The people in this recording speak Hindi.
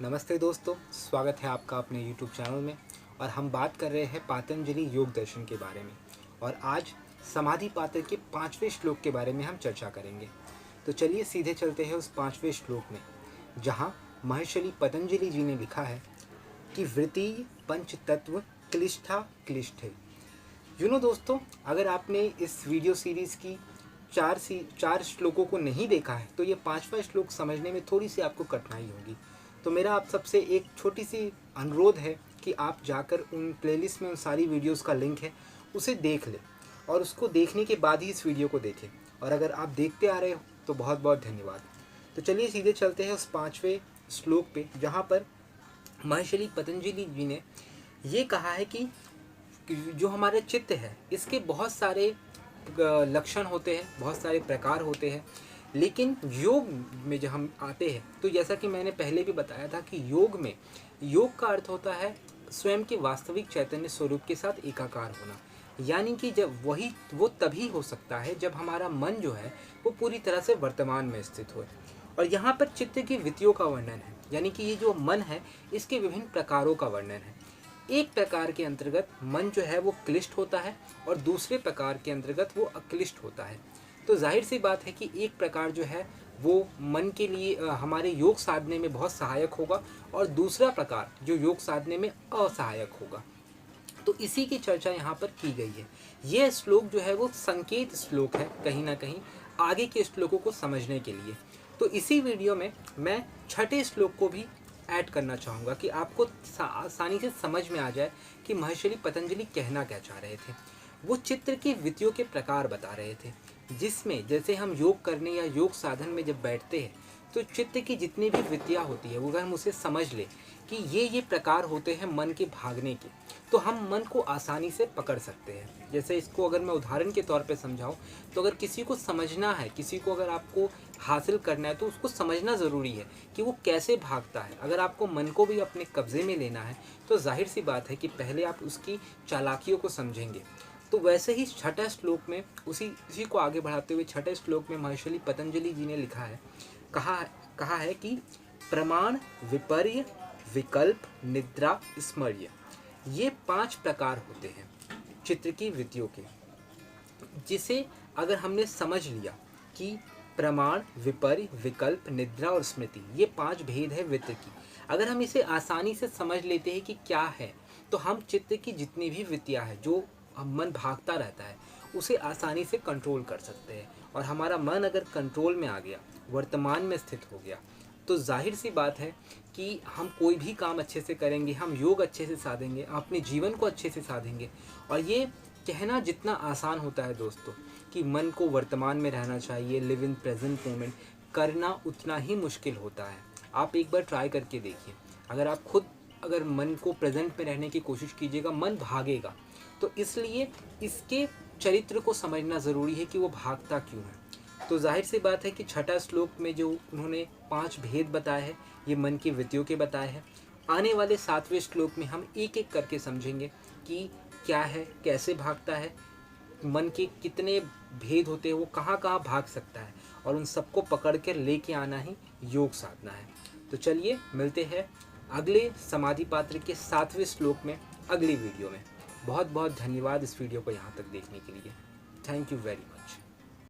नमस्ते दोस्तों, स्वागत है आपका अपने YouTube चैनल में। और हम बात कर रहे हैं पातंजलि योग दर्शन के बारे में। और आज समाधि पात्र के 5वें श्लोक के बारे में हम चर्चा करेंगे। तो चलिए सीधे चलते हैं उस 5वें श्लोक में, जहाँ महर्षि पतंजलि जी ने लिखा है कि वृत्ति पंच तत्व क्लिष्ठा क्लिष्ठे। दोस्तों, अगर आपने इस वीडियो सीरीज़ की चार श्लोकों को नहीं देखा है तो ये 5वां श्लोक समझने में थोड़ी सी आपको कठिनाई होगी। तो मेरा आप सबसे एक छोटी सी अनुरोध है कि आप जाकर उन प्लेलिस्ट में उन सारी वीडियोस का लिंक है उसे देख लें, और उसको देखने के बाद ही इस वीडियो को देखें। और अगर आप देखते आ रहे हो तो बहुत बहुत धन्यवाद। तो चलिए सीधे चलते हैं उस 5वें श्लोक पे, जहाँ पर महर्षि पतंजलि जी ने ये कहा है कि जो हमारे चित्त है इसके बहुत सारे लक्षण होते हैं, बहुत सारे प्रकार होते हैं। लेकिन योग में जब हम आते हैं तो जैसा कि मैंने पहले भी बताया था कि योग का अर्थ होता है स्वयं के वास्तविक चैतन्य स्वरूप के साथ एकाकार होना। यानी कि जब वो तभी हो सकता है जब हमारा मन जो है वो पूरी तरह से वर्तमान में स्थित हो। और यहाँ पर चित्त की वृत्तियों का वर्णन है, यानी कि ये जो मन है इसके विभिन्न प्रकारों का वर्णन है। एक प्रकार के अंतर्गत मन जो है वो क्लिष्ट होता है और दूसरे प्रकार के अंतर्गत वो अक्लिष्ट होता है। तो जाहिर सी बात है कि एक प्रकार जो है वो मन के लिए हमारे योग साधने में बहुत सहायक होगा, और दूसरा प्रकार जो योग साधने में असहायक होगा। तो इसी की चर्चा यहाँ पर की गई है। यह श्लोक जो है वो संकेत श्लोक है कहीं ना कहीं आगे के श्लोकों को समझने के लिए। तो इसी वीडियो में मैं 6ठे श्लोक को भी ऐड करना चाहूँगा कि आपको आसानी से समझ में आ जाए कि महर्षि पतंजलि कहना क्या चाह रहे थे। वो चित्त की वृत्तियों के प्रकार बता रहे थे, जिसमें जैसे हम योग करने या योग साधन में जब बैठते हैं तो चित्त की जितनी भी वृत्तियाँ होती है वो अगर हम उसे समझ लें कि ये प्रकार होते हैं मन के भागने के, तो हम मन को आसानी से पकड़ सकते हैं। जैसे इसको अगर मैं उदाहरण के तौर पे समझाऊं तो अगर किसी को समझना है, किसी को अगर आपको हासिल करना है तो उसको समझना ज़रूरी है कि वो कैसे भागता है। अगर आपको मन को भी अपने कब्ज़े में लेना है तो जाहिर सी बात है कि पहले आप उसकी चालाकियों को समझेंगे। तो वैसे ही 6ठा श्लोक में उसी को आगे बढ़ाते हुए 6ठे श्लोक में महर्षि पतंजलि जी ने लिखा है, कहा है कि प्रमाण विपर्य विकल्प निद्रा स्मर्य, ये 5 प्रकार होते हैं चित्त की वृत्तियों के, जिसे अगर हमने समझ लिया कि प्रमाण विपर्य विकल्प निद्रा और स्मृति ये 5 भेद है वृत्ति की, अगर हम इसे आसानी से समझ लेते हैं कि क्या है, तो हम चित्त की जितनी भी वृत्तियाँ हैं जो मन भागता रहता है उसे आसानी से कंट्रोल कर सकते हैं। और हमारा मन अगर कंट्रोल में आ गया, वर्तमान में स्थित हो गया, तो जाहिर सी बात है कि हम कोई भी काम अच्छे से करेंगे, हम योग अच्छे से साधेंगे, अपने जीवन को अच्छे से साधेंगे। और ये कहना जितना आसान होता है दोस्तों कि मन को वर्तमान में रहना चाहिए, लिव इन प्रेजेंट मोमेंट, करना उतना ही मुश्किल होता है। आप एक बार ट्राई करके देखिए। अगर मन को प्रेजेंट में रहने की कोशिश कीजिएगा, मन भागेगा। तो इसलिए इसके चरित्र को समझना ज़रूरी है कि वो भागता क्यों है। तो जाहिर सी बात है कि 6ठा श्लोक में जो उन्होंने 5 भेद बताए हैं ये मन की वृत्तियों के बताए हैं। आने वाले 7वें श्लोक में हम एक एक करके समझेंगे कि क्या है, कैसे भागता है, मन के कितने भेद होते हैं, वो कहाँ कहाँ भाग सकता है, और उन सबको पकड़ कर लेके आना ही योग साधना है। तो चलिए मिलते हैं अगले समाधि पात्र के 7वें श्लोक में अगली वीडियो में। बहुत बहुत धन्यवाद इस वीडियो को यहाँ तक देखने के लिए। Thank you very much.